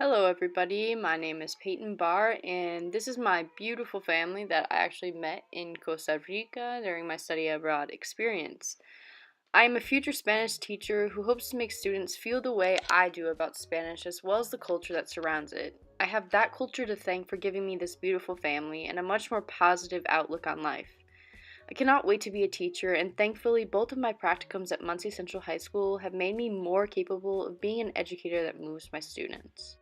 Hello, everybody. My name is Peyton Barr, and this is my beautiful family that I actually met in Costa Rica during my study abroad experience. I am a future Spanish teacher who hopes to make students feel the way I do about Spanish as well as the culture that surrounds it. I have that culture to thank for giving me this beautiful family and a much more positive outlook on life. I cannot wait to be a teacher, and thankfully, both of my practicums at Muncie Central High School have made me more capable of being an educator that moves my students.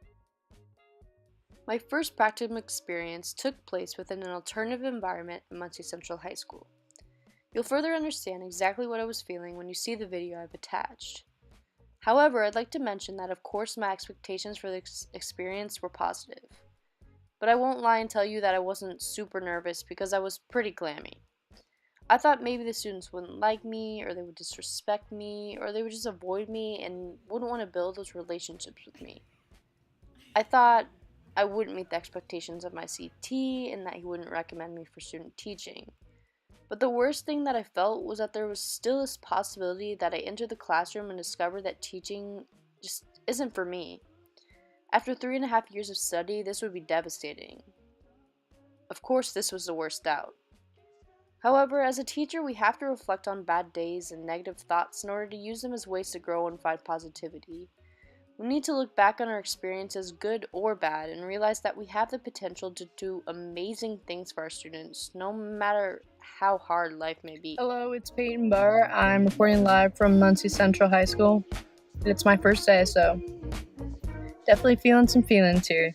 My first practicum experience took place within an alternative environment at Muncie Central High School. You'll further understand exactly what I was feeling when you see the video I've attached. However, I'd like to mention that of course my expectations for the experience were positive. But I won't lie and tell you that I wasn't super nervous because I was pretty clammy. I thought maybe the students wouldn't like me, or they would disrespect me, or they would just avoid me and wouldn't want to build those relationships with me. I thought I wouldn't meet the expectations of my CT and that he wouldn't recommend me for student teaching. But the worst thing that I felt was that there was still this possibility that I entered the classroom and discovered that teaching just isn't for me. After 3.5 years of study, this would be devastating. Of course, this was the worst doubt. However, as a teacher, we have to reflect on bad days and negative thoughts in order to use them as ways to grow and find positivity. We need to look back on our experiences, good or bad, and realize that we have the potential to do amazing things for our students, no matter how hard life may be. Hello, it's Peyton Barr. I'm reporting live from Muncie Central High School. It's my first day, so definitely feeling some feelings here.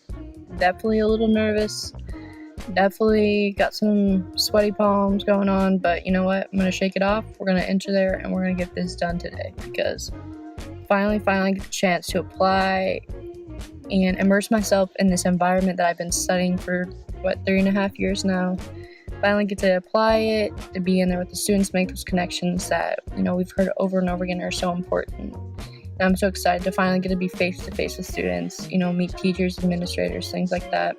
Definitely a little nervous. Definitely got some sweaty palms going on, but you know what? I'm going to shake it off. We're going to enter there and we're going to get this done today because finally get the chance to apply and immerse myself in this environment that I've been studying for 3.5 years now. Finally get to apply it, to be in there with the students, make those connections that we've heard over and over again are so important. And I'm so excited to finally get to be face to face with students, meet teachers, administrators, things like that.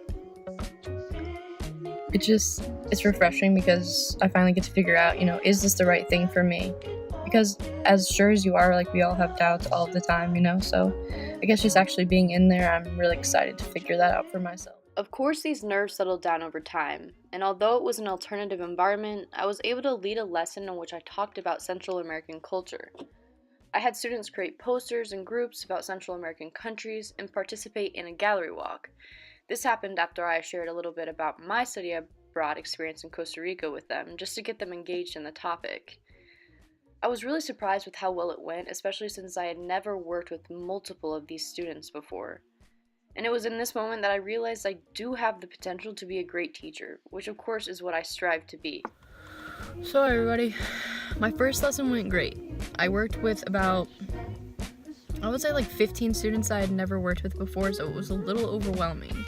It's refreshing because I finally get to figure out, is this the right thing for me? Because as sure as you are, we all have doubts all the time, so I guess just actually being in there, I'm really excited to figure that out for myself. Of course, these nerves settled down over time, and although it was an alternative environment, I was able to lead a lesson in which I talked about Central American culture. I had students create posters and groups about Central American countries and participate in a gallery walk. This happened after I shared a little bit about my study abroad experience in Costa Rica with them, just to get them engaged in the topic. I was really surprised with how well it went, especially since I had never worked with multiple of these students before. And it was in this moment that I realized I do have the potential to be a great teacher, which of course is what I strive to be. So everybody, my first lesson went great. I worked with about, 15 students I had never worked with before, so it was a little overwhelming.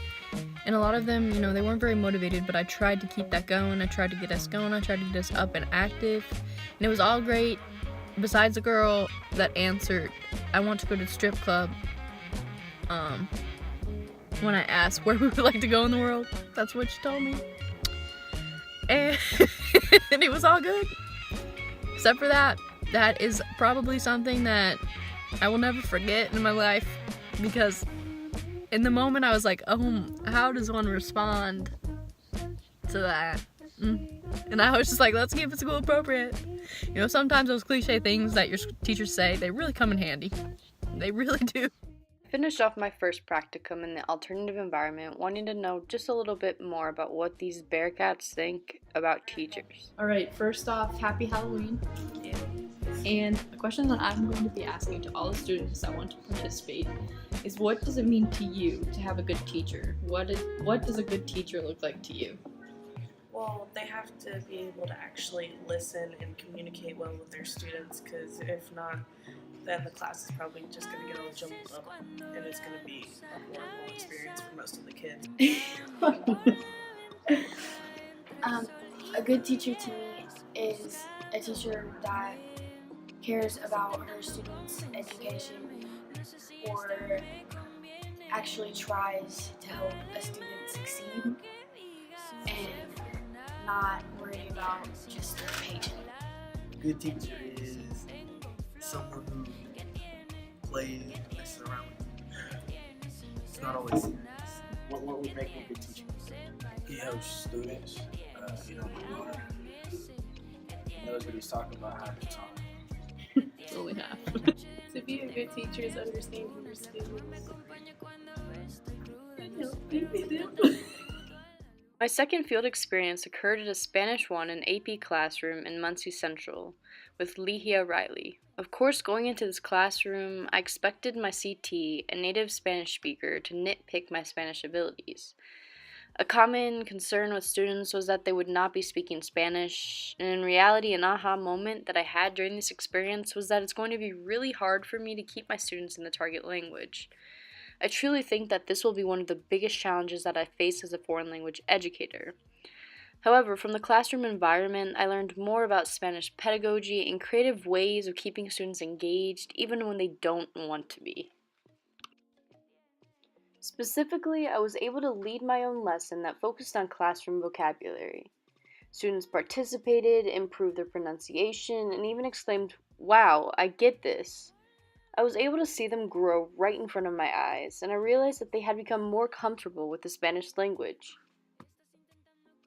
And a lot of them, they weren't very motivated, but I tried to keep that going. I tried to get us going. I tried to get us up and active. And it was all great, besides the girl that answered, I want to go to the strip club. When I asked where we would like to go in the world, that's what she told me. And, and it was all good. Except for that. That is probably something that I will never forget in my life, because in the moment I was like, oh, how does one respond to that? And I was just like, let's keep it school appropriate. Sometimes those cliche things that your teachers say, they really come in handy. They really do. I finished off my first practicum in the alternative environment, wanting to know just a little bit more about what these Bearcats think about teachers. Alright, first off, happy Halloween. And the question that I'm going to be asking to all the students that want to participate is, what does it mean to you to have a good teacher? What does a good teacher look like to you? Well, they have to be able to actually listen and communicate well with their students, because if not, then the class is probably just going to get all jumbled up, and it's going to be a horrible experience for most of the kids. A good teacher to me is a teacher that cares about her students' education, or actually tries to help a student succeed and not worry about just their paycheck. A good teacher is someone who plays, messes around with you. not always serious. What would make a good teacher? He helps students, learn. He knows what he's talking about, how to talk. That's all we have. To be a good teacher is understanding your students and helping them. My second field experience occurred at a Spanish 1 and AP classroom in Muncie Central with Lehia Riley. Of course, going into this classroom, I expected my CT, a native Spanish speaker, to nitpick my Spanish abilities. A common concern with students was that they would not be speaking Spanish, and in reality, an aha moment that I had during this experience was that it's going to be really hard for me to keep my students in the target language. I truly think that this will be one of the biggest challenges that I face as a foreign language educator. However, from the classroom environment, I learned more about Spanish pedagogy and creative ways of keeping students engaged even when they don't want to be. Specifically, I was able to lead my own lesson that focused on classroom vocabulary. Students participated, improved their pronunciation, and even exclaimed, "Wow, I get this." I was able to see them grow right in front of my eyes, and I realized that they had become more comfortable with the Spanish language.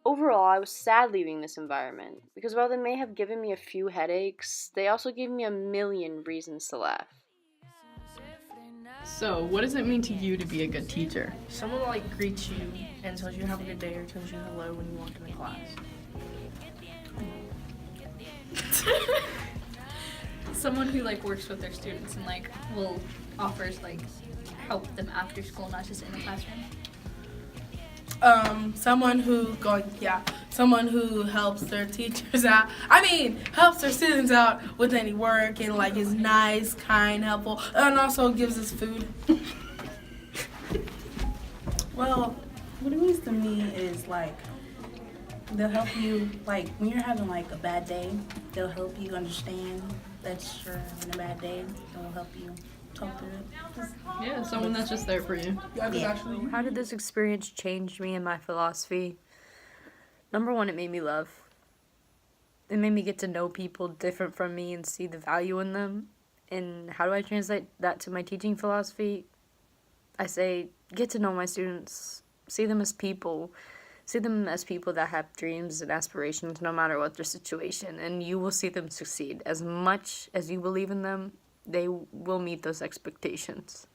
Overall, I was sad leaving this environment, because while they may have given me a few headaches, they also gave me a million reasons to laugh. So, what does it mean to you to be a good teacher? Someone greets you and tells you have a good day or tells you hello when you walk into class. Someone who works with their students and will offers help them after school, not just in the classroom. Someone who helps their teachers out. Helps their students out with any work and is nice, kind, helpful, and also gives us food. Well, what it means to me is they'll help you when you're having a bad day. They'll help you understand that you're having a bad day. They'll help you talk through it. Yeah, someone that's just there for you. How did this experience change me and my philosophy? Number one, it made me love. It made me get to know people different from me and see the value in them. And how do I translate that to my teaching philosophy? I say, get to know my students. See them as people. See them as people that have dreams and aspirations no matter what their situation. And you will see them succeed. As much as you believe in them, they will meet those expectations.